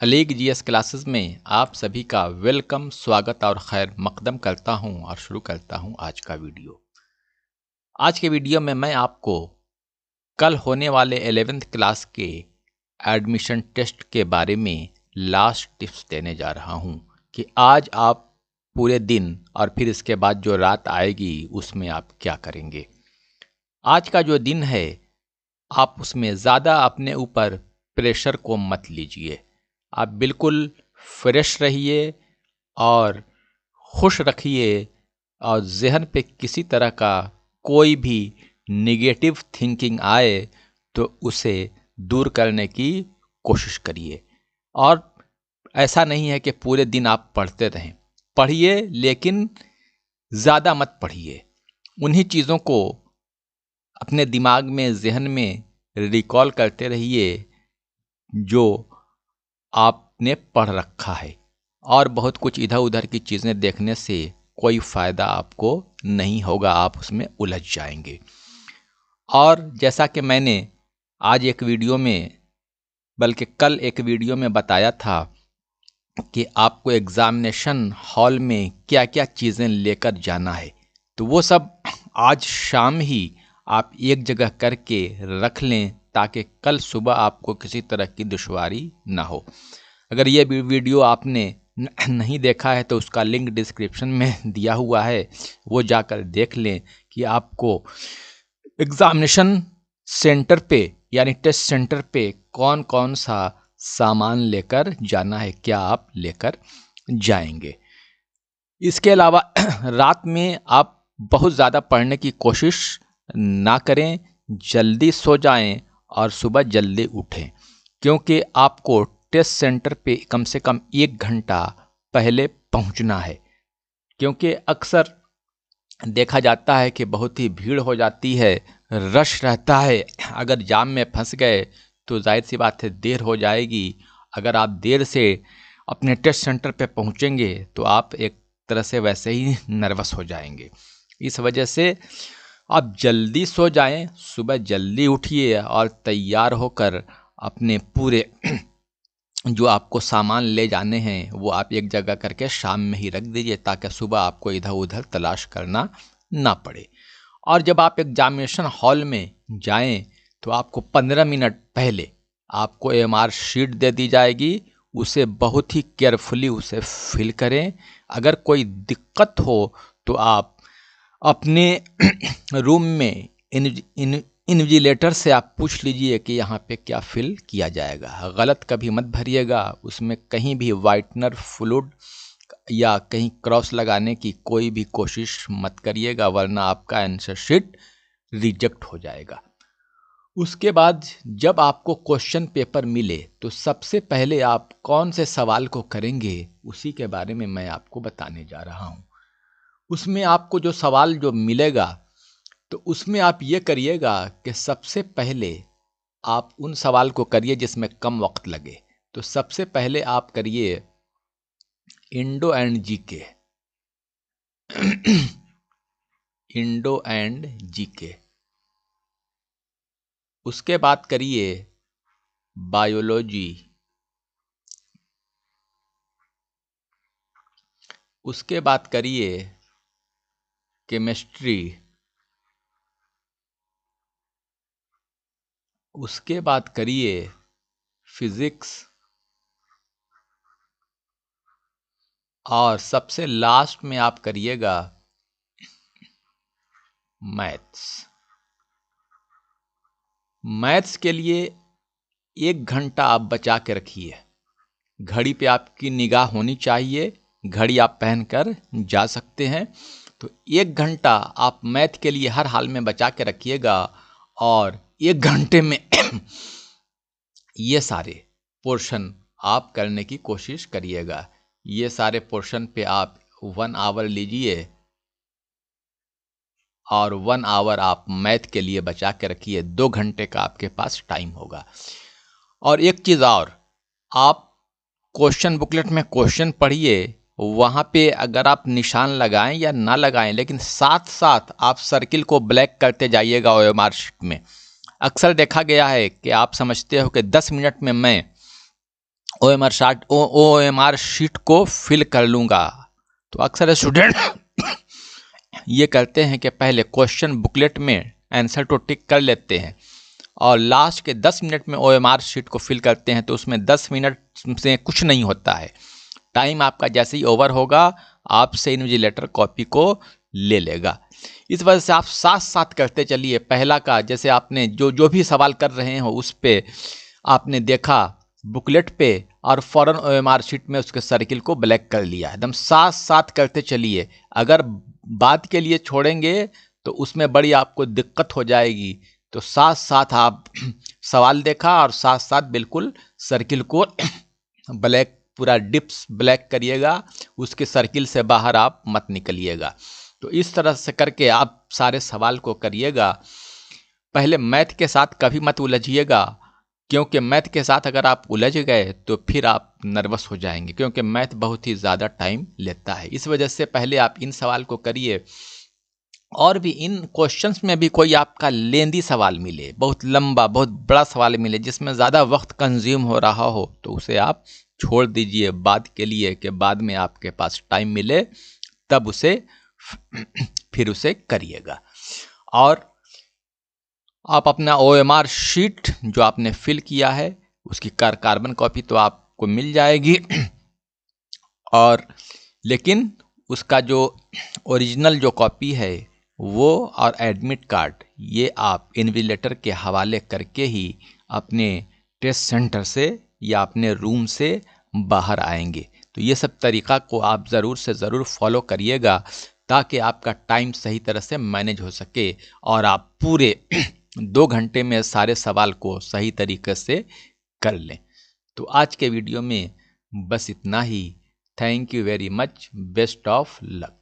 Alyque GS classes में आप सभी का वेलकम, स्वागत और खैर मकदम करता हूं और शुरू करता हूं आज का वीडियो। आज के वीडियो में मैं आपको कल होने वाले 11th क्लास के एडमिशन टेस्ट के बारे में लास्ट टिप्स देने जा रहा हूं कि आज आप पूरे दिन और फिर इसके बाद जो रात आएगी उसमें आप क्या करेंगे। आज का जो दिन है आप उसमें ज़्यादा अपने ऊपर प्रेशर को मत लीजिए। आप बिल्कुल फ्रेश रहिए और खुश रखिए और जहन पे किसी तरह का कोई भी निगेटिव थिंकिंग आए तो उसे दूर करने की कोशिश करिए। और ऐसा नहीं है कि पूरे दिन आप पढ़ते रहें, पढ़िए लेकिन ज़्यादा मत पढ़िए। उन्हीं चीज़ों को अपने दिमाग में, जहन में रिकॉल करते रहिए जो आपने पढ़ रखा है। और बहुत कुछ इधर उधर की चीज़ें देखने से कोई फ़ायदा आपको नहीं होगा, आप उसमें उलझ जाएंगे। और जैसा कि मैंने आज एक वीडियो में, बल्कि कल एक वीडियो में बताया था कि आपको एग्ज़ामिनेशन हॉल में क्या क्या चीज़ें लेकर जाना है, तो वो सब आज शाम ही आप एक जगह करके रख लें ताकि कल सुबह आपको किसी तरह की दुश्वारी ना हो। अगर ये वीडियो आपने नहीं देखा है तो उसका लिंक डिस्क्रिप्शन में दिया हुआ है, वो जाकर देख लें कि आपको एग्ज़ामिनेशन सेंटर पे यानी टेस्ट सेंटर पे कौन कौन सा सामान लेकर जाना है, क्या आप लेकर जाएंगे। इसके अलावा रात में आप बहुत ज़्यादा पढ़ने की कोशिश ना करें, जल्दी सो जाएं और सुबह जल्दी उठें, क्योंकि आपको टेस्ट सेंटर पे कम से कम 1 घंटा पहले पहुंचना है। क्योंकि अक्सर देखा जाता है कि बहुत ही भीड़ हो जाती है, रश रहता है। अगर जाम में फंस गए तो जाहिर सी बात है देर हो जाएगी। अगर आप देर से अपने टेस्ट सेंटर पे पहुंचेंगे तो आप एक तरह से वैसे ही नर्वस हो जाएंगे। इस वजह से आप जल्दी सो जाएं, सुबह जल्दी उठिए और तैयार होकर अपने पूरे जो आपको सामान ले जाने हैं वो आप एक जगह करके शाम में ही रख दीजिए ताकि सुबह आपको इधर उधर तलाश करना ना पड़े। और जब आप एग्जामिनेशन हॉल में जाएं तो आपको 15 मिनट पहले आपको एमआर शीट दे दी जाएगी, उसे बहुत ही केयरफुली उसे फिल करें। अगर कोई दिक्कत हो तो आप अपने रूम में इन्विजिलेटर से आप पूछ लीजिए कि यहाँ पे क्या फिल किया जाएगा। गलत कभी मत भरिएगा, उसमें कहीं भी वाइटनर फ्लूइड या कहीं क्रॉस लगाने की कोई भी कोशिश मत करिएगा, वरना आपका आंसर शीट रिजेक्ट हो जाएगा। उसके बाद जब आपको क्वेश्चन पेपर मिले तो सबसे पहले आप कौन से सवाल को करेंगे उसी के बारे में मैं आपको बताने जा रहा हूँ। उसमें आपको जो सवाल जो मिलेगा तो उसमें आप ये करिएगा कि सबसे पहले आप उन सवाल को करिए जिसमें कम वक्त लगे। तो सबसे पहले आप करिए Indo and GK Indo and GK. उसके बाद करिए बायोलॉजी। उसके बाद करिए केमिस्ट्री। उसके बाद करिए फिजिक्स। और सबसे लास्ट में आप करिएगा मैथ्स। मैथ्स के लिए 1 घंटा आप बचा के रखिए। घड़ी पे आपकी निगाह होनी चाहिए, घड़ी आप पहनकर जा सकते हैं। तो 1 घंटा आप मैथ के लिए हर हाल में बचा के रखिएगा और 1 घंटे में ये सारे पोर्शन आप करने की कोशिश करिएगा। ये सारे पोर्शन पे आप 1 आवर लीजिए और 1 आवर आप मैथ के लिए बचा के रखिए। 2 घंटे का आपके पास टाइम होगा। और एक चीज़ और, आप क्वेश्चन बुकलेट में क्वेश्चन पढ़िए, वहाँ पे अगर आप निशान लगाएं या ना लगाएं, लेकिन साथ साथ आप सर्किल को ब्लैक करते जाइएगा ओएमआर शीट में। अक्सर देखा गया है कि आप समझते हो कि 10 मिनट में मैं OMR शीट को फिल कर लूँगा। तो अक्सर स्टूडेंट ये करते हैं कि पहले क्वेश्चन बुकलेट में आंसर तो टिक कर लेते हैं और लास्ट के 10 मिनट में OMR शीट को फिल करते हैं, तो उसमें 10 मिनट से कुछ नहीं होता है। टाइम आपका जैसे ही ओवर होगा आपसे इन्विजिलेटर कॉपी को ले लेगा। इस वजह से आप साथ साथ करते चलिए। पहला का जैसे आपने जो भी सवाल कर रहे हो उस पे आपने देखा बुकलेट पे और फौरन OMR शीट में उसके सर्किल को ब्लैक कर लिया। एकदम साथ साथ करते चलिए। अगर बाद के लिए छोड़ेंगे तो उसमें बड़ी आपको दिक्कत हो जाएगी। तो साथ साथ आप सवाल देखा और साथ साथ बिल्कुल सर्किल को ब्लैक, पूरा डिप्स ब्लैक करिएगा, उसके सर्किल से बाहर आप मत निकलिएगा। तो इस तरह से करके आप सारे सवाल को करिएगा। पहले मैथ के साथ कभी मत उलझिएगा, क्योंकि मैथ के साथ अगर आप उलझ गए तो फिर आप नर्वस हो जाएंगे, क्योंकि मैथ बहुत ही ज़्यादा टाइम लेता है। इस वजह से पहले आप इन सवाल को करिए। और भी इन क्वेश्चंस में भी कोई आपका लेंदी सवाल मिले, बहुत लंबा बहुत बड़ा सवाल मिले जिसमें ज़्यादा वक्त कंज्यूम हो रहा हो, तो उसे आप छोड़ दीजिए बाद के लिए, कि बाद में आपके पास टाइम मिले तब उसे फिर उसे करिएगा। और आप अपना OMR शीट जो आपने फिल किया है उसकी कार्बन कॉपी तो आपको मिल जाएगी, और लेकिन उसका जो ओरिजिनल जो कॉपी है वो और एडमिट कार्ड ये आप इन्विजिलेटर के हवाले करके ही अपने टेस्ट सेंटर से या अपने रूम से बाहर आएंगे। तो ये सब तरीक़ा को आप ज़रूर से ज़रूर फॉलो करिएगा, ताकि आपका टाइम सही तरह से मैनेज हो सके और आप पूरे 2 घंटे में सारे सवाल को सही तरीके से कर लें। तो आज के वीडियो में बस इतना ही। Thank you very much. Best of luck.